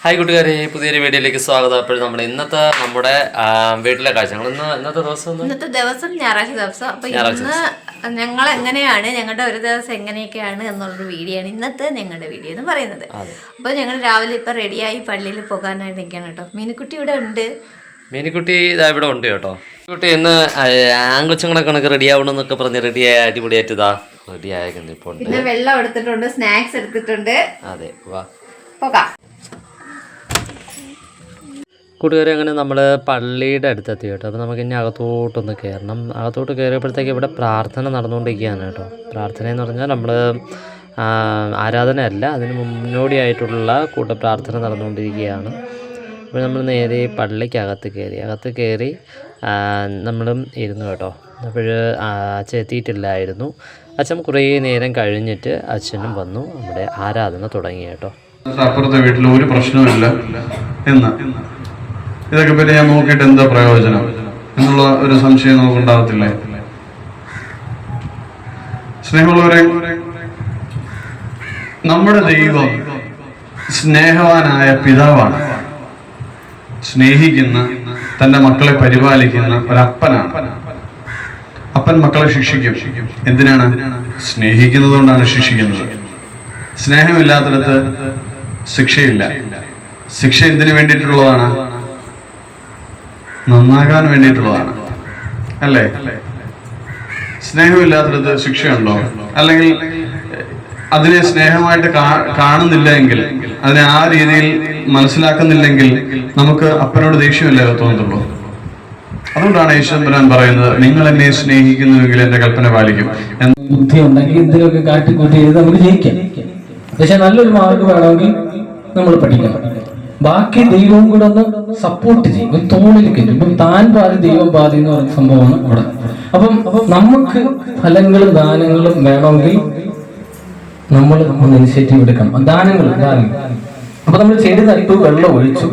Hi കൂട്ടുകാരെ, പുതിയൊരു വീഡിയോയിലേക്ക് സ്വാഗതം. അപ്പോൾ നമ്മുടെ വീട്ടിലെ കാഴ്ച ഇന്നത്തെ ദിവസം ഞായറാഴ്ച ദിവസം. അപ്പൊ ഇന്ന് ഞങ്ങൾ എങ്ങനെയാണ്, ഞങ്ങളുടെ ഒരു ദിവസം എങ്ങനെയൊക്കെയാണ് എന്നുള്ളൊരു വീഡിയോ ആണ് ഇന്നത്തെ ഞങ്ങളുടെ വീഡിയോ എന്ന് പറയുന്നത്. അപ്പോൾ ഞങ്ങൾ രാവിലെ ഇപ്പൊ റെഡിയായി പള്ളിയിൽ പോകാനായിട്ട് നിൽക്കണം കേട്ടോ. മീനുക്കുട്ടി ഇവിടെ ഉണ്ട്. മീനുക്കുട്ടി ഇവിടെ ഉണ്ട് കേട്ടോ. കുട്ടി ഇന്ന് ആങ്കൊച്ചുങ്ങളെ കണക്ക് റെഡി ആവണമെന്നൊക്കെ പറഞ്ഞ് റെഡിയായ അടിപൊളിയായിട്ടാ റെഡി ആയിരിക്കുന്നു. ഇപ്പോൾ പിന്നെ വെള്ളം എടുത്തിട്ടുണ്ട്, സ്നാക്സ് എടുത്തിട്ടുണ്ട്. അതെ, വാ പോകാം കൂട്ടുകാരെ. അങ്ങനെ നമ്മൾ പള്ളിയുടെ അടുത്തെത്തി കേട്ടോ. അപ്പോൾ നമുക്ക് ഇനി അകത്തോട്ടൊന്ന് കയറണം. അകത്തോട്ട് കയറിയപ്പോഴത്തേക്ക് ഇവിടെ പ്രാർത്ഥന നടന്നുകൊണ്ടിരിക്കുകയാണ് കേട്ടോ. പ്രാർത്ഥന എന്ന് പറഞ്ഞാൽ നമ്മൾ ആരാധനയല്ല, അതിന് മുന്നോടിയായിട്ടുള്ള കൂട്ടപ്രാർത്ഥന നടന്നുകൊണ്ടിരിക്കുകയാണ്. അപ്പോൾ നമ്മൾ നേരെ പള്ളിക്കകത്ത് കയറി നമ്മളും ഇരുന്നു കേട്ടോ. അപ്പോൾ അച്ഛൻ എത്തിയിട്ടില്ലായിരുന്നു. അച്ഛൻ കുറേ നേരം കഴിഞ്ഞിട്ട് അച്ഛനും വന്നു. നമ്മുടെ ആരാധന തുടങ്ങി കേട്ടോ. അപ്പുറത്തെ വീട്ടിൽ ഒരു പ്രശ്നമില്ല എന്ന് ഇതൊക്കെ പറ്റി ഞാൻ നോക്കിയിട്ട് എന്താ പ്രയോജനം എന്നുള്ള ഒരു സംശയം നമുക്കുണ്ടാകത്തില്ലേ? സ്നേഹമുള്ളവരെ, നമ്മുടെ ദൈവം സ്നേഹവാനായ പിതാവാണ്. സ്നേഹിക്കുന്ന, തന്റെ മക്കളെ പരിപാലിക്കുന്ന ഒരപ്പനാണ്. അപ്പൻ മക്കളെ ശിക്ഷിക്കും. എന്തിനാണ്? സ്നേഹിക്കുന്നത് കൊണ്ടാണ് ശിക്ഷിക്കുന്നത്. സ്നേഹമില്ലാത്തിടത്ത് ശിക്ഷയില്ല. ശിക്ഷ എന്തിനു വേണ്ടിയിട്ടുള്ളതാണ്? നന്നാകാൻ വേണ്ടിയിട്ടുള്ളതാണ്, അല്ലേ? സ്നേഹമില്ലാത്തിടത്ത് ശിക്ഷയുണ്ടോ? അല്ലെങ്കിൽ അതിനെ സ്നേഹമായിട്ട് കാണുന്നില്ല എങ്കിൽ, അതിനെ ആ രീതിയിൽ മനസ്സിലാക്കുന്നില്ലെങ്കിൽ നമുക്ക് അപ്പനോട് ദേഷ്യമല്ലേ തോന്നത്തുള്ളൂ. അതുകൊണ്ടാണ് ഈശ്വരൻ പറയുന്നത്, നിങ്ങൾ എന്നെ സ്നേഹിക്കുന്നുവെങ്കിൽ എന്റെ കൽപ്പന പാലിക്കും. ബുദ്ധി ഉണ്ടെങ്കിൽ എന്തിനൊക്കെ കാട്ടിക്കൂട്ടി ചെയ്ത് നമുക്ക് ജയിക്കാം. പക്ഷെ നല്ലൊരു മാർക്ക് വേണമെങ്കിൽ നമ്മൾ പഠിക്കണം. ബാക്കി ദൈവവും കൂടെ ഒന്ന് സപ്പോർട്ട് ചെയ്യും, ഒരു തോളിൽ കയറ്റും. ഇപ്പം താൻ പാതി ദൈവം പാതി എന്ന് പറയുന്ന സംഭവമാണ് ഇവിടെ. അപ്പം നമുക്ക് ഫലങ്ങളും ദാനങ്ങളും വേണമെങ്കിൽ നമ്മൾ ഒന്ന് ഇനിഷ്യേറ്റീവ് എടുക്കണം. ദാനങ്ങൾ അപ്പൊ നമ്മൾ ചെടി നട്ടു, വെള്ളം ഒഴിച്ചു.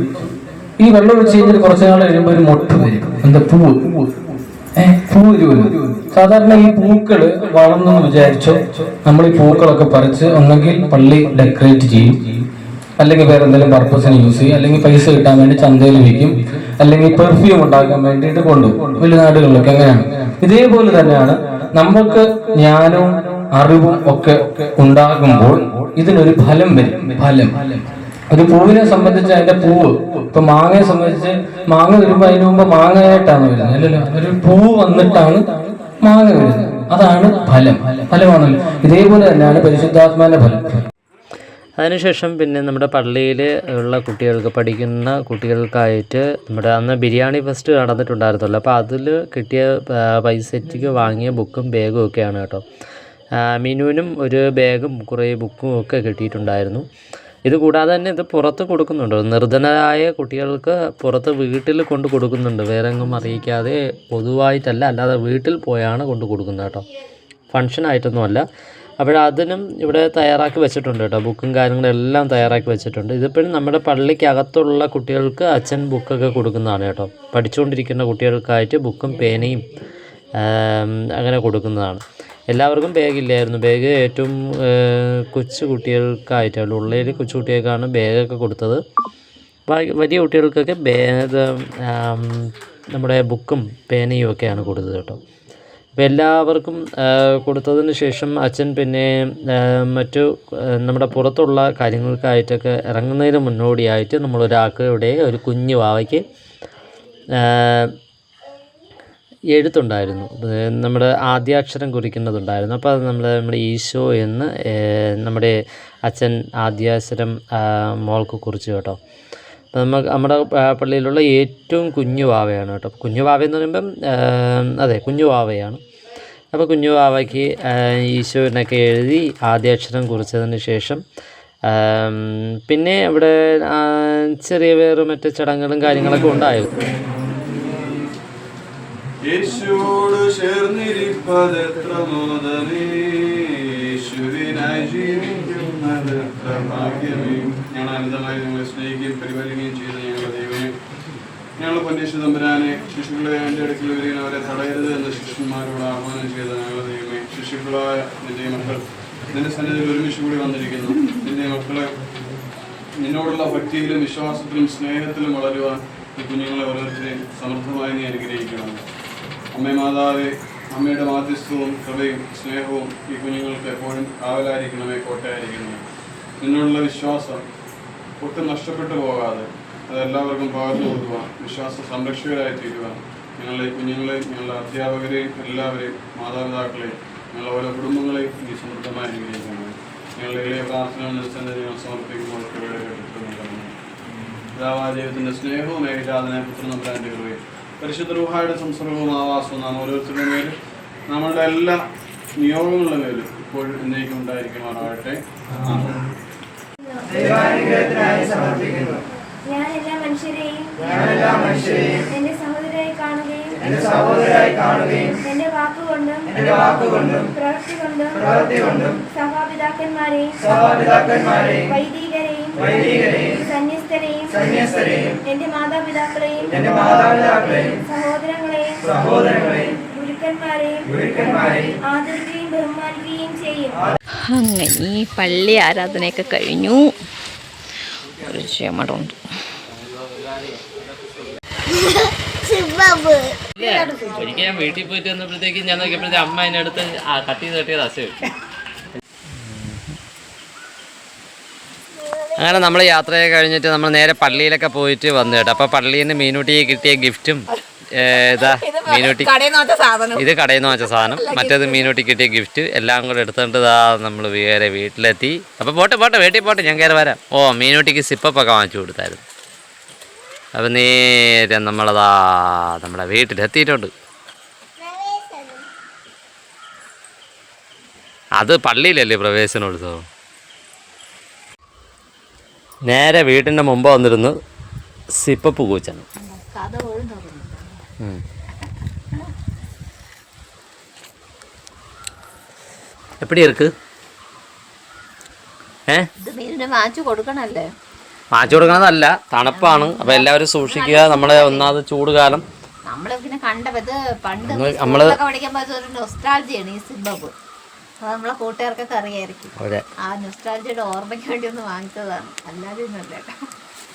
ഈ വെള്ളം ഒഴിച്ച് കഴിഞ്ഞാൽ കുറച്ചു നാൾ കഴിയുമ്പോൾ ഒരു മൊട്ട് വരും. എന്താ? പൂവ് വരും. സാധാരണ ഈ പൂക്കള് വളർന്നെന്ന് വിചാരിച്ചോ, നമ്മൾ ഈ പൂക്കളൊക്കെ പറിച്ച് ഒന്നെങ്കിൽ പള്ളി ഡെക്കറേറ്റ് ചെയ്യും, അല്ലെങ്കിൽ വേറെ എന്തെങ്കിലും പർപ്പസിന് യൂസ് ചെയ്യും, അല്ലെങ്കിൽ പൈസ കിട്ടാൻ വേണ്ടി ചന്തയിൽ വിൽക്കും, അല്ലെങ്കിൽ പെർഫ്യൂം ഉണ്ടാക്കാൻ വേണ്ടിയിട്ട് കൊണ്ടുപോകും. വലിയ നാടുകളിലൊക്കെ അങ്ങനെയാണ്. ഇതേപോലെ തന്നെയാണ് നമുക്ക് ജ്ഞാനവും അറിവും ഒക്കെ ഉണ്ടാകുമ്പോൾ ഇതിനൊരു ഫലം വരും. ഫലം ഒരു പൂവിനെ സംബന്ധിച്ച് അതിന്റെ പൂവ്, ഇപ്പൊ മാങ്ങയെ സംബന്ധിച്ച് മാങ്ങ വരുമ്പോ അതിന് മുമ്പ് മാങ്ങയായിട്ടാണ് വരുന്നത്, അല്ലല്ലോ. ഒരു പൂവ് വന്നിട്ടാണ് മാങ്ങ വരുന്നത്. അതാണ് ഫലമാണല്ലോ. ഇതേപോലെ തന്നെയാണ് പരിശുദ്ധാത്മാവിന്റെ ഫലം. അതിനുശേഷം പിന്നെ നമ്മുടെ പള്ളിയിൽ ഉള്ള പഠിക്കുന്ന കുട്ടികൾക്കായിട്ട് നമ്മുടെ അന്ന് ബിരിയാണി ഫെസ്റ്റ് നടന്നിട്ടുണ്ടായിരുന്നല്ലോ. അപ്പോൾ അതിൽ കിട്ടിയ പൈസയ്ക്ക് വാങ്ങിയ ബുക്കും ബാഗും ഒക്കെയാണ് കേട്ടോ. മിനുവിനും ഒരു ബാഗും കുറേ ബുക്കും ഒക്കെ കിട്ടിയിട്ടുണ്ടായിരുന്നു. ഇത് കൂടാതെ തന്നെ ഇത് പുറത്ത് കൊടുക്കുന്നുണ്ട്. നിർധനരായ കുട്ടികൾക്ക് പുറത്ത് വീട്ടിൽ കൊണ്ട് കൊടുക്കുന്നുണ്ട്. വേറെ എങ്ങും അറിയിക്കാതെ, പൊതുവായിട്ടല്ല, അല്ലാതെ വീട്ടിൽ പോയാണ് കൊണ്ട് കൊടുക്കുന്നത് കേട്ടോ. ഫങ്ഷനായിട്ടൊന്നുമല്ല. അതിനും ഇവിടെ തയ്യാറാക്കി വെച്ചിട്ടുണ്ട് കേട്ടോ. ബുക്കും കാര്യങ്ങളെല്ലാം തയ്യാറാക്കി വെച്ചിട്ടുണ്ട്. ഇതിപ്പോഴും നമ്മുടെ പള്ളിക്കകത്തുള്ള കുട്ടികൾക്ക് അച്ഛൻ ബുക്കൊക്കെ കൊടുക്കുന്നതാണ് കേട്ടോ. പഠിച്ചുകൊണ്ടിരിക്കുന്ന കുട്ടികൾക്കായിട്ട് ബുക്കും പേനയും അങ്ങനെ കൊടുക്കുന്നതാണ്. എല്ലാവർക്കും ബാഗില്ലായിരുന്നു. ബാഗ് ഏറ്റവും കൊച്ചു കുട്ടികൾക്കായിട്ടാണ്, ഉള്ളതിൽ കൊച്ചു കുട്ടികൾക്കാണ് ബാഗൊക്കെ കൊടുത്തത്. വലിയ കുട്ടികൾക്കൊക്കെ നമ്മുടെ ബുക്കും പേനയും ഒക്കെയാണ് കൊടുത്തത് കേട്ടോ. അപ്പോൾ എല്ലാവർക്കും കൊടുത്തതിന് ശേഷം അച്ഛൻ പിന്നെ മറ്റു നമ്മുടെ പുറത്തുള്ള കാര്യങ്ങൾക്കായിട്ടൊക്കെ ഇറങ്ങുന്നതിന് മുന്നോടിയായിട്ട് നമ്മളൊരാൾക്ക് ഇവിടെ ഒരു കുഞ്ഞു വാവയ്ക്ക് എഴുത്തുണ്ടായിരുന്നു. നമ്മുടെ ആദ്യാക്ഷരം കുറിക്കുന്നതുണ്ടായിരുന്നു. അപ്പോൾ അത് നമ്മുടെ ഈശോ എന്ന് നമ്മുടെ അച്ഛൻ ആദ്യാക്ഷരം മോൾക്ക് കുറിച്ചു കേട്ടോ. അപ്പോൾ നമ്മുടെ പള്ളിയിലുള്ള ഏറ്റവും കുഞ്ഞു വാവയാണ് കേട്ടോ. കുഞ്ഞു വാവയെന്ന് പറയുമ്പം അതെ, കുഞ്ഞു വാവയാണ്. അപ്പോൾ കുഞ്ഞു വാവയ്ക്ക് ഈശോനൊക്കെ എഴുതി ആദ്യാക്ഷരം കുറിച്ചതിന് ശേഷം പിന്നെ ഇവിടെ ചെറിയ വേറെ മറ്റു ചടങ്ങുകളും കാര്യങ്ങളൊക്കെ ഉണ്ടായിരുന്നു. യേശുവോട് ചേർന്നിരിപ്പതെത്ര മോദമേ, യേശുവിനായി ജീവിക്കുന്നതെത്ര ഭാഗ്യമേ. ഞങ്ങൾ അനന്തമായി നിങ്ങളെ സ്നേഹിക്കുകയും പരിപാലിക്കുകയും ചെയ്യുന്ന ഞങ്ങളുടെ ദൈവമേ, ഞങ്ങൾ പൊന്നേശു തമ്പുരാനെ, ശിശുക്കളെ എൻ്റെ അടുക്കൽ വരികയും അവരെ തടയരുത് എന്ന് ശിഷ്യന്മാരോട് ആഹ്വാനം ചെയ്ത ഞങ്ങളുടെ ദൈവമേ, ശിശുക്കളായ നിന്റെ മക്കൾ നിന്റെ സന്നിധിയിൽ ഒരുമിച്ച് കൂടി വന്നിരിക്കുന്നു. നിന്റെ മക്കളെ നിന്നോടുള്ള ഭക്തിയിലും വിശ്വാസത്തിലും സ്നേഹത്തിലും വളരുവാൻ ഈ കുഞ്ഞുങ്ങളെ ഓരോരുത്തരെയും സമൃദ്ധമായി നീ അനുഗ്രഹിക്കണം. അമ്മേ മാതാവേ, അമ്മയുടെ മാധ്യസ്ഥവും കൃപയും സ്നേഹവും ഈ കുഞ്ഞുങ്ങൾക്ക് എപ്പോഴും കാവലായിരിക്കണമേ, കോട്ടയായിരിക്കണമേ. നിന്നോടുള്ള വിശ്വാസം ഒട്ടും നഷ്ടപ്പെട്ടു പോകാതെ അതെല്ലാവർക്കും പകർന്നു കൊടുക്കുവാൻ, വിശ്വാസ സംരക്ഷകരായി തീരുവാൻ ഞങ്ങളുടെ കുഞ്ഞുങ്ങളെയും ഞങ്ങളുടെ അധ്യാപകരെയും എല്ലാവരെയും മാതാപിതാക്കളെയും ഞങ്ങളുടെ ഓരോ കുടുംബങ്ങളെയും ഈ സമൃദ്ധമായി അനുഗ്രഹിക്കണം. ഞങ്ങളുടെ ഇളയ പ്രാർത്ഥന നിരസന ഞങ്ങൾ സമർപ്പിക്കുമ്പോൾ പിതാവായ ദൈവത്തിൻ്റെ സ്നേഹവും ഏകജാതനായ പുത്രനമ്പുരാൻ്റെ കൃപയും പരിശുദ്ധ റൂഹായുടെ സംസർഗവും ആവാസവും നാം ഓരോരുത്തരുടെ മേലും നമ്മളുടെ എല്ലാ നിയോഗങ്ങളുടെ മേലും ഇപ്പോഴും എന്നേക്കും ഉണ്ടായിരിക്കുമാറാകട്ടെ. ഞാൻ എല്ലാ മനുഷ്യരെയും എന്റെ സഹോദരരായി കാണുകയും എന്റെ വാക്കുകൊണ്ടും പ്രവൃത്തി കൊണ്ടും സഭാപിതാക്കന്മാരെയും വൈദികരെയും സന്യസ്തരെയും എന്റെ മാതാപിതാക്കളെയും സഹോദരങ്ങളെയും ഗുരുക്കന്മാരെയും ആദരിക്കുകയും ബഹുമാനിക്കുകയും ചെയ്യും. അങ്ങനെ ഈ പള്ളി ആരാധനയൊക്കെ കഴിഞ്ഞു. ഒരു ചെമടുണ്ട്. ഒരിക്കൽ ഞാൻ വീട്ടിൽ പോയിട്ട് വന്നപ്പോഴത്തേക്കും ഞാൻ നോക്കിയപ്പോഴത്തേക്ക് അമ്മ അതിൻ്റെ അടുത്ത് കട്ട് ചെയ്ത് അസ. അങ്ങനെ നമ്മൾ യാത്രയൊക്കെ കഴിഞ്ഞിട്ട് നമ്മൾ നേരെ പള്ളിയിലൊക്കെ പോയിട്ട് വന്നു കേട്ടോ. അപ്പോൾ പള്ളിയിൽ നിന്ന് മീനൂട്ടിക്ക് കിട്ടിയ ഗിഫ്റ്റും ഇതാ മീനൂട്ടി, ഇത് കടയിൽ നിന്ന് വെച്ച സാധനം, മറ്റേത് മീനൂട്ടി കിട്ടിയ ഗിഫ്റ്റ് എല്ലാം കൂടെ എടുത്തുകൊണ്ട് ഇതാ നമ്മൾ വേറെ വീട്ടിലെത്തി. അപ്പോൾ പോട്ടെ വീട്ടിൽ പോട്ടെ, ഞാൻ കയറി വരാം. ഓ, മീനൂട്ടിക്ക് സിപ്പൊക്കെ വാങ്ങിച്ചു കൊടുത്തായിരുന്നു. അപ്പം നേരെ നമ്മളതാ നമ്മുടെ വീട്ടിലെത്തിയിട്ടുണ്ട്. അത് പള്ളിയിലല്ലേ പ്രവേശനോത്സവം. നേരെ വീട്ടിൻ്റെ മുമ്പ് വന്നിരുന്നു സിപ്പപ്പ് കൂച്ചാണ്. എപ്പടി ഇருக்கு? വാങ്ങിച്ചു കൊടുക്കണല്ലേ? വാങ്ങിച്ചു കൊടുക്കണതല്ല, തണുപ്പാണ്. അപ്പൊ എല്ലാവരും സൂക്ഷിക്കുക. നമ്മളെ ഒന്നാമത് ചൂട് കാലം നമ്മളിങ്ങനെ കണ്ടത് പണ്ട് നമ്മള് പഠിക്കുമ്പോ ഒരു നൊസ്റ്റാൾജിയാണ് ഈ സിബബ്. അത് നമ്മളെ കൂട്ടുകാർക്കൊക്കെ അറിയായിരിക്കും. ആ നൊസ്റ്റാൾജിയുടെ ഓർമ്മയ്ക്ക് വേണ്ടി ഒന്ന് വാങ്ങിച്ചതാണ്, അല്ലാതെ ഒന്നുമല്ല കേട്ടോ.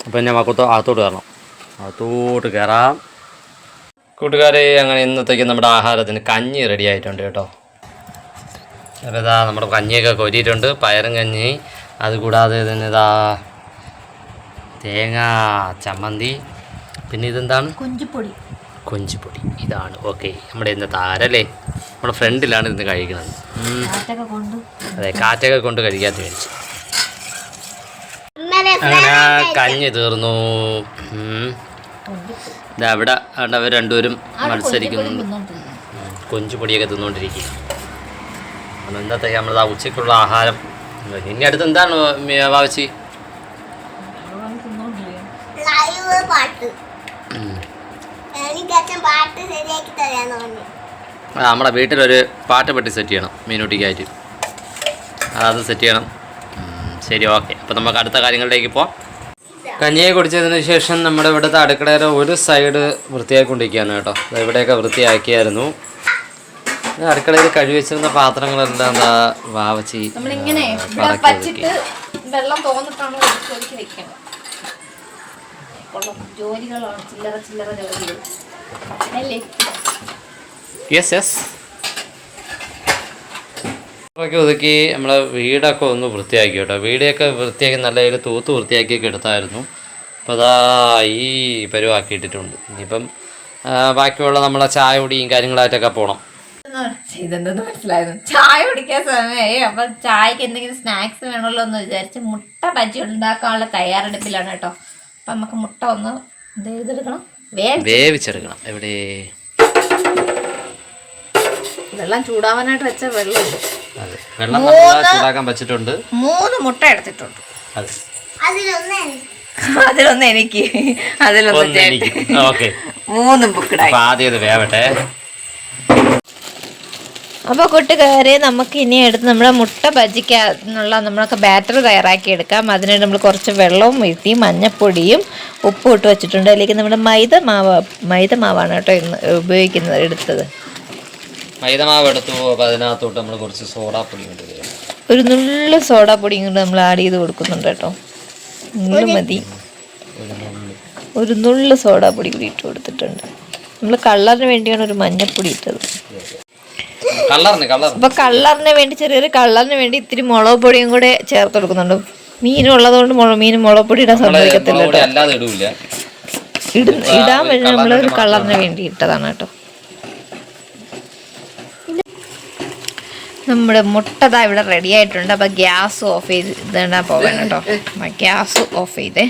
അപ്പൊ ഞാൻ അകത്തോട്ട് കയറണം. അകത്തോട്ട് കയറാം. കൂട്ടുകാരെ, അങ്ങനെ ഇന്നത്തേക്ക് നമ്മുടെ ആഹാരത്തിന് കഞ്ഞി റെഡി ആയിട്ടുണ്ട് കേട്ടോ. അപ്പോൾ ഇതാ നമ്മുടെ കഞ്ഞിയൊക്കെ കൊരിയിട്ടുണ്ട്, പയറും കഞ്ഞി. അതുകൂടാതെ തന്നെ ഇതാ തേങ്ങ ചമ്മന്തി, പിന്നെ ഇതെന്താണ്? കൊഞ്ചിപ്പൊടി. ഇതാണ് ഓക്കെ നമ്മുടെ ഇന്നത്തെ ആരല്ലേ. നമ്മുടെ ഫ്രണ്ടിലാണ് ഇന്ന് കഴിക്കുന്നത്. അതെ, കാറ്റൊക്കെ കൊണ്ട് കഴിക്കാത്ത കഴിച്ചു. അങ്ങനെ കഞ്ഞി തീർന്നു. അവിടെ അവർ രണ്ടുപേരും മത്സരിക്കുന്നുണ്ട്, കൊഞ്ചുപൊടിയൊക്കെ തിന്നുകൊണ്ടിരിക്കുക. ഇന്നത്തെ നമ്മളത് ഉച്ചയ്ക്കുള്ള ആഹാരം. ഇനി അടുത്ത് എന്താണ് വാവച്ചി? നമ്മുടെ വീട്ടിലൊരു പാട്ട് പെട്ടി സെറ്റ് ചെയ്യണം മീനൂട്ടിക്കായിട്ട്, അത് സെറ്റ് ചെയ്യണം. ശരി, ഓക്കെ. അപ്പോൾ നമുക്ക് അടുത്ത കാര്യങ്ങളിലേക്ക് പോവാം. കഞ്ഞിയെ കുടിച്ചതിന് ശേഷം നമ്മുടെ ഇവിടുത്തെ അടുക്കളയുടെ ഒരു സൈഡ് വൃത്തിയാക്കിക്കൊണ്ടിരിക്കുകയാണ് കേട്ടോ. ഇവിടെയൊക്കെ വൃത്തിയാക്കിയായിരുന്നു. അടുക്കളയിൽ കഴുകി വെച്ചിരുന്ന പാത്രങ്ങളെല്ലാം എന്താ വാവച്ചി വെള്ളം തോന്നിട്ടാണ് വെക്കണം. ജോലികളാണ്, ചില്ലറ ജോലികൾ അല്ലേ? യെസ്. ഒതുക്കി നമ്മളെ വീടൊക്കെ ഒന്ന് വൃത്തിയാക്കി കേട്ടോ. വീടൊക്കെ വൃത്തിയാക്കി നല്ല രീതിയിൽ തൂത്ത് വൃത്തിയാക്കിയൊക്കെ എടുത്തായിരുന്നു. അപ്പോൾ അതാ ഈ പരുവാക്കിയിട്ടിട്ടുണ്ട്. ഇനിയിപ്പം ബാക്കിയുള്ള നമ്മളെ ചായ കുടിയും കാര്യങ്ങളായിട്ടൊക്കെ പോകണം. ഇതെന്തെന്ന് മനസ്സിലായിരുന്നു. ചായ കുടിക്കാൻ സമയമായി. അപ്പം ചായക്ക് എന്തെങ്കിലും സ്നാക്സ് വേണമല്ലോ എന്ന് വിചാരിച്ച് മുട്ട ബജ്ജി ഉണ്ടാക്കാനുള്ള തയ്യാറെടുപ്പിലാണ് കേട്ടോ. അപ്പം നമുക്ക് മുട്ട ഒന്ന് ചെയ്തെടുക്കണം, വേവിച്ചെടുക്കണം. എവിടെ വെള്ളം ചൂടാവാനായിട്ട് വെച്ച വെള്ളം. അതെ, വെള്ളം ചൂടാക്കാൻ വെച്ചിട്ടുണ്ട്. 3 മുട്ട എടുത്തിട്ടുണ്ട്. അതെ, അതിലൊന്ന് എനിക്ക്, അതിലൊന്ന് എനിക്ക്. ഓക്കെ, 3 ബുക്കിടായി. ആദ്യം ഇത് വേവട്ടെ. അപ്പോൾ കൂട്ടുകാരെ, നമുക്ക് ഇനി എടുത്ത് നമ്മുടെ മുട്ട ബജിക്കാനുള്ള നമ്മളൊക്കെ ബാറ്റർ തയ്യാറാക്കി എടുക്കാം. അതിനായിട്ട് നമ്മൾ കുറച്ച് വെള്ളവും വീഴ്ത്തി മഞ്ഞപ്പൊടിയും ഉപ്പും ഇട്ട് വെച്ചിട്ടുണ്ട്. അതിലേക്ക് നമ്മുടെ മൈദ മാവാണ് കേട്ടോ ഇന്ന് ഉപയോഗിക്കുന്നത്, എടുത്തത്. മൈദമാവ് എടുത്തു. അപ്പോൾ അതിനകത്തോട്ട് നമ്മൾ കുറച്ച് സോഡാപ്പൊടി കൊണ്ട് ഒരു നുള്ളു സോഡാപ്പൊടിയും കൊണ്ട് നമ്മൾ ആഡ് ചെയ്ത് കൊടുക്കുന്നുണ്ട് കേട്ടോ. മതി. ഒരു നുള്ളു സോഡാപ്പൊടി കൂടി ഇട്ട് കൊടുത്തിട്ടുണ്ട്. നമ്മൾ കളറിന് വേണ്ടിയാണ് ഒരു മഞ്ഞപ്പൊടി ഇട്ടത്. അപ്പൊ കളറിന് വേണ്ടി ചെറിയൊരു കളറിന് വേണ്ടി ഇത്തിരി മുളക് പൊടിയും കൂടെ ചേർത്ത് കൊടുക്കുന്നുണ്ട്. മീനുള്ളതുകൊണ്ട് മീനും മുളക് പൊടി ഇടാൻ സമ്മതിക്കത്തില്ല കേട്ടോ. ഇടാൻ വേണ്ടി നമ്മളൊരു കളറിന് വേണ്ടി ഇട്ടതാണ് കേട്ടോ. നമ്മുടെ മുട്ടതാ ഇവിടെ റെഡി ആയിട്ടുണ്ട്. അപ്പൊ ഗ്യാസ് ഓഫ് ചെയ്ത് ഇടാൻ പോകാൻ കേട്ടോ. ഗ്യാസ് ഓഫ് ചെയ്തേ.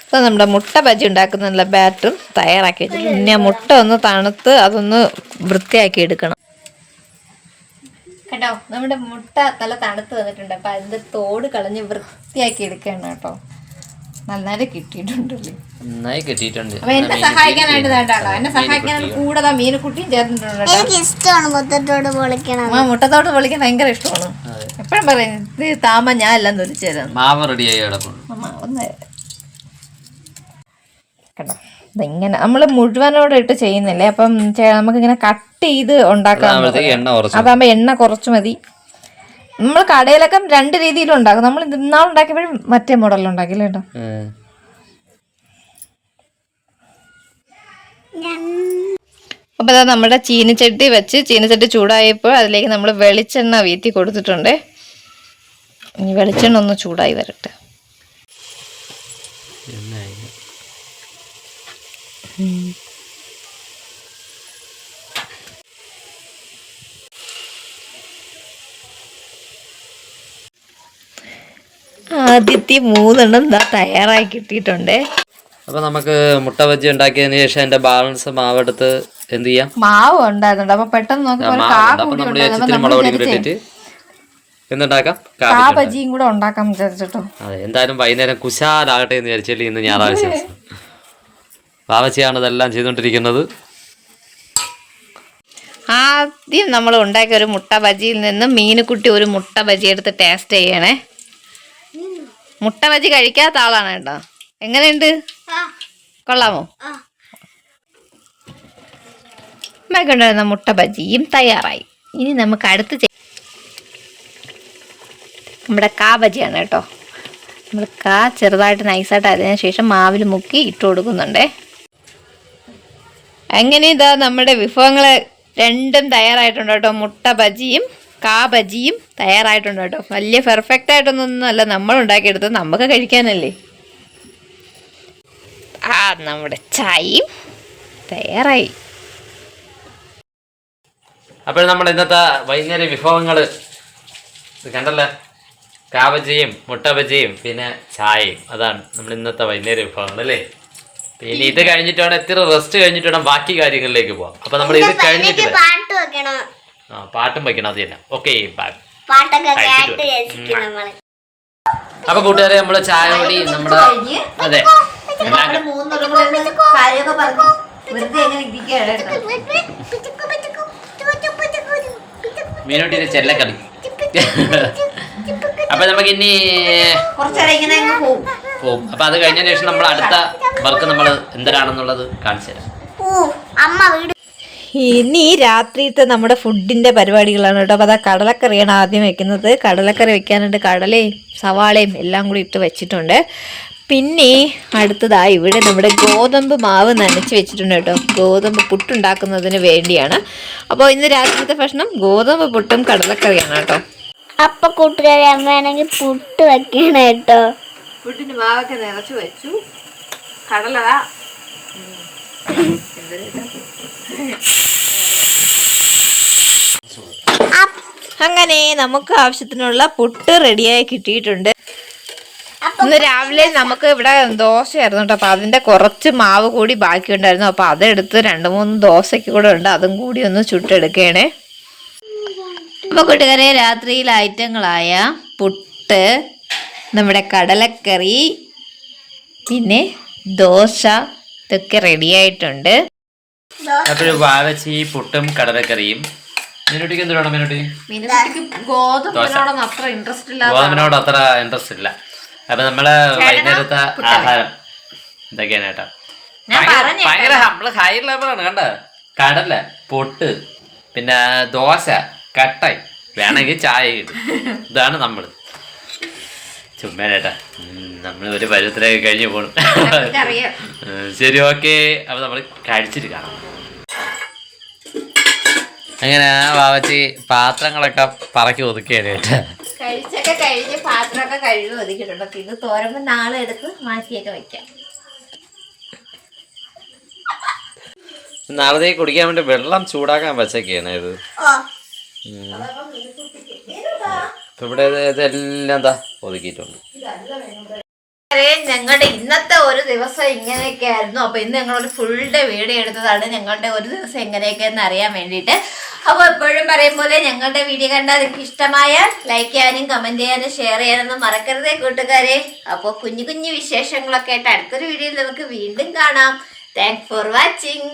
അപ്പോൾ നമ്മുടെ മുട്ട ബജി ഉണ്ടാക്കുന്നുള്ള ബാറ്ററും തയ്യാറാക്കി വെച്ചിട്ടുണ്ട്. പിന്നെ മുട്ട ഒന്ന് തണുത്ത് അതൊന്ന് വൃത്തിയാക്കി എടുക്കണം കേട്ടോ. നമ്മുടെ മുട്ട നല്ല തണുത്ത് വന്നിട്ടുണ്ട്. അപ്പം അതിൻ്റെ തോട് കളഞ്ഞ് വൃത്തിയാക്കി എടുക്കണം കേട്ടോ. നന്നായിട്ട് കിട്ടിയിട്ടുണ്ടല്ലേ. നന്നായി കിട്ടിയിട്ടുണ്ട്. അപ്പൊ എന്നെ സഹായിക്കാനായിട്ട് കേട്ടോ. എന്നെ സഹായിക്കാൻ കൂടെ മീനുകുട്ടിയും ചേർന്നിട്ടുണ്ട്. എനിക്ക് ഇഷ്ടമാണ് മുട്ടത്തോട് പൊളിക്കണം. മുട്ടത്തോട് പൊളിക്കാൻ ഭയങ്കര ഇഷ്ടമാണ്. എപ്പോഴും പറയും ഇത് താമ ഞാൻ എല്ലാം തൊലിച്ചു തരാം. മാവ് റെഡിയായി ഒന്ന് കേട്ടോ. ഇതിങ്ങനെ നമ്മൾ മുഴുവനോടെ ഇട്ട് ചെയ്യുന്നില്ലേ. അപ്പം നമുക്കിങ്ങനെ കട്ട് ചെയ്ത് ഉണ്ടാക്കാം. അതാകുമ്പോൾ എണ്ണ കുറച്ച് മതി. നമ്മൾ കടയിലൊക്കെ 2 രീതിയിലും ഉണ്ടാക്കും. നമ്മൾ ഇന്നാളുണ്ടാക്കിയപ്പോഴും മറ്റേ മോഡലിലുണ്ടാക്കില്ലേ കേട്ടോ. അപ്പോൾ അതാ നമ്മുടെ ചീനച്ചട്ടി ചൂടായപ്പോൾ അതിലേക്ക് നമ്മൾ വെളിച്ചെണ്ണ വീത്തി കൊടുത്തിട്ടുണ്ട്. ഇനി വെളിച്ചെണ്ണ ഒന്ന് ചൂടായി വരട്ടെ. ആദ്യത്തെ 3 എണ്ണം തയ്യാറായി കിട്ടിയിട്ടുണ്ട്. അപ്പൊ നമുക്ക് മുട്ട ബജി ഉണ്ടാക്കിയതിന് ശേഷം അതിന്റെ ബാലൻസ് മാവെടുത്ത് എന്ത് ചെയ്യാം? മാവ് ഉണ്ടായിരുന്നുണ്ട്. അപ്പൊ പെട്ടെന്ന് ബജിയും കൂടെ ഉണ്ടാക്കാൻ വിചാരിച്ചിട്ടോ. അതെ, എന്തായാലും വൈകുന്നേരം കുശാലാകട്ടെ എന്ന് വിചാരിച്ചില്ല. ഇന്ന് ഞായറാഴ്ച വാവച്ചിയാണ് ഇതെല്ലാം ചെയ്തുകൊണ്ടിരിക്കുന്നത്. ആദ്യം നമ്മൾ ഉണ്ടാക്കിയ ഒരു മുട്ട ബജിയിൽ നിന്ന് മീനുകുട്ടി ഒരു മുട്ട ബജി എടുത്ത് ടേസ്റ്റ് ചെയ്യണേ. മുട്ട ബജി കഴിക്കാത്ത ആളാണ് കേട്ടോ. എങ്ങനെയുണ്ട്? കൊള്ളാമോ? കൊണ്ടുവരുന്ന മുട്ട ബജിയും തയ്യാറായി. ഇനി നമുക്ക് അടുത്ത് നമ്മുടെ കാ ബജിയാണ് കേട്ടോ. നമ്മൾ കാ ചെറുതായിട്ട് നൈസായിട്ട് അതിന് ശേഷം മാവിൽ മുക്കി ഇട്ട് കൊടുക്കുന്നുണ്ടേ. അങ്ങനെ ഇതാ നമ്മുടെ വിഭവങ്ങൾ രണ്ടും തയ്യാറായിട്ടുണ്ട് കേട്ടോ. മുട്ട ബജിയും കാ ബജിയും തയ്യാറായിട്ടുണ്ട് കേട്ടോ. വലിയ പെർഫെക്റ്റ് ആയിട്ടൊന്നല്ല നമ്മൾ ഉണ്ടാക്കിയെടുത്തത്, നമുക്ക് കഴിക്കാനല്ലേ. നമ്മുടെ ചായയും തയ്യാറായി. അപ്പോൾ നമ്മൾ ഇന്നത്തെ വൈകുന്നേര വിഭവങ്ങൾ കണ്ടല്ലേ. കാ ബജിയും മുട്ട ബജിയും പിന്നെ ചായയും. അതാണ് നമ്മൾ ഇന്നത്തെ വൈകുന്നേര വിഭവങ്ങൾ അല്ലേ. പിന്നെ ഇത് കഴിഞ്ഞിട്ട് വേണം, എത്ര റെസ്റ്റ് കഴിഞ്ഞിട്ട് വേണം ബാക്കി കാര്യങ്ങളിലേക്ക് പോവാം. അപ്പൊ നമ്മൾ ഇത് കഴിഞ്ഞിട്ട് പാട്ടും വയ്ക്കണം. അത് തന്നെ. Okay, bye. അപ്പൊ കൂട്ടുകാരെ, നമ്മള് ചായ കൂടി നമ്മുടെ അതെ മീനോട്ടിന്റെ ചെല്ലക്കളി. അപ്പൊ നമുക്ക് ഇനി പോവും. അപ്പൊ അത് കഴിഞ്ഞ ശേഷം നമ്മൾ അടുത്ത വർക്ക് നമ്മൾ എന്തരാണെന്നുള്ളത് കാണിച്ചു തരാം. ഇനി രാത്രിത്തെ നമ്മുടെ ഫുഡിന്റെ പരിപാടികളാണ് കേട്ടോ. അപ്പോൾ അതാ കടലക്കറിയാണ് ആദ്യം വെക്കുന്നത്. കടലക്കറി വെക്കാനുണ്ട്. കടലയും സവാളയും എല്ലാം കൂടി ഇട്ട് വെച്ചിട്ടുണ്ട്. പിന്നെ അടുത്തതായി ഇവിടെ നമ്മുടെ ഗോതമ്പ് മാവ് നനച്ച് വെച്ചിട്ടുണ്ട് കേട്ടോ. ഗോതമ്പ് പുട്ടുണ്ടാക്കുന്നതിന് വേണ്ടിയാണ്. അപ്പോൾ ഇന്ന് രാത്രിത്തെ ഭക്ഷണം ഗോതമ്പ് പുട്ടും കടലക്കറിയാണ് കേട്ടോ. അപ്പൊ കൂട്ടുകാരെ, അമ്മയാണെങ്കിൽ പുട്ട് വെക്കണം കേട്ടോ. പുട്ടിന് മാവൊക്കെ നിറച്ച് വെച്ചു. കടല അങ്ങനെ നമുക്ക് ആവശ്യത്തിനുള്ള പുട്ട് റെഡിയായി കിട്ടിയിട്ടുണ്ട്. ഇന്ന് രാവിലെ നമുക്ക് ഇവിടെ ദോശയായിരുന്നു കേട്ടോ. അപ്പൊ അതിന്റെ കുറച്ച് മാവ് കൂടി ബാക്കിയുണ്ടായിരുന്നു. അപ്പൊ അതെടുത്ത് 2-3 ദോശയ്ക്ക് കൂടെ ഉണ്ട്. അതും കൂടി ഒന്ന് ചുട്ടെടുക്കണേ. അപ്പൊ കൂട്ടുകാരെ, രാത്രിയിൽ ഐറ്റങ്ങളായ പുട്ട്, നമ്മുടെ കടലക്കറി, പിന്നെ ദോശ, ഇതൊക്കെ റെഡിയായിട്ടുണ്ട്. അപ്പോഴും വാവച്ചി പുട്ടും കടലക്കറിയും. മീനുട്ടിക്ക് എന്ത് വേണം? മീനുട്ടിക്ക് ഗോതമ്പിനോട് അത്ര ഇൻട്രസ്റ്റ് ഇല്ല. അപ്പൊ നമ്മള് വൈകുന്നേരത്തെ ആഹാരം ഇതൊക്കെയാണ് കേട്ടോ. ഭയങ്കര നമ്മള് ഹൈ ലെവലാണ് കണ്ട. കടല, പൊട്ട്, പിന്നെ ദോശ, കട്ടായി, വേണമെങ്കിൽ ചായ കിട്ടും. ഇതാണ് നമ്മള്. ചുമ്മാ നമ്മൾ ഒരു പരുവത്തിലേക്ക് കഴിഞ്ഞു പോകണം. അറിയാം. ശരി, ഓക്കെ. അപ്പൊ നമ്മൾ കഴിച്ചിട്ട് കാണാം. അങ്ങനെ വാവച്ചി പാത്രങ്ങളൊക്കെ പറക്കി ഒതുക്കിയാണ് കേട്ടോ. കഴിച്ചൊക്കെ കഴിഞ്ഞ് പാത്രമൊക്കെ കഴുകി ഒതുക്കിയിട്ടുണ്ട്. ഇത് തോരുമ്പോൾ നാളെ എടുത്ത് മാറ്റിയൊക്കെ വെക്കാം. നാളത്തേക്ക് കുടിക്കാൻ വേണ്ടി വെള്ളം ചൂടാക്കാൻ വെച്ചൊക്കെയാണ് ഇത്. ഇപ്പൊ ഇവിടെ ഇതെല്ലാം എന്താ ഒതുക്കിയിട്ടുണ്ട്. ഞങ്ങളുടെ ഇന്നത്തെ ഒരു ദിവസം ഇങ്ങനെയൊക്കെ ആയിരുന്നു. അപ്പൊ ഇന്ന് ഞങ്ങളൊരു ഫുൾ ഡേ വീഡിയോ എടുത്തതാണ് ഞങ്ങളുടെ ഒരു ദിവസം എങ്ങനെയൊക്കെയെന്ന് അറിയാൻ വേണ്ടിയിട്ട്. അപ്പോൾ എപ്പോഴും പറയും പോലെ ഞങ്ങളുടെ വീഡിയോ കണ്ടാൽ നിങ്ങൾക്ക് ഇഷ്ടമായാൽ ലൈക്ക് ചെയ്യാനും കമന്റ് ചെയ്യാനും ഷെയർ ചെയ്യാനൊന്നും മറക്കരുതേ കൂട്ടുകാരെ. അപ്പോൾ കുഞ്ഞു കുഞ്ഞു വിശേഷങ്ങളൊക്കെ ആയിട്ട് അടുത്തൊരു വീഡിയോയിൽ നമുക്ക് വീണ്ടും കാണാം. Thanks for watching.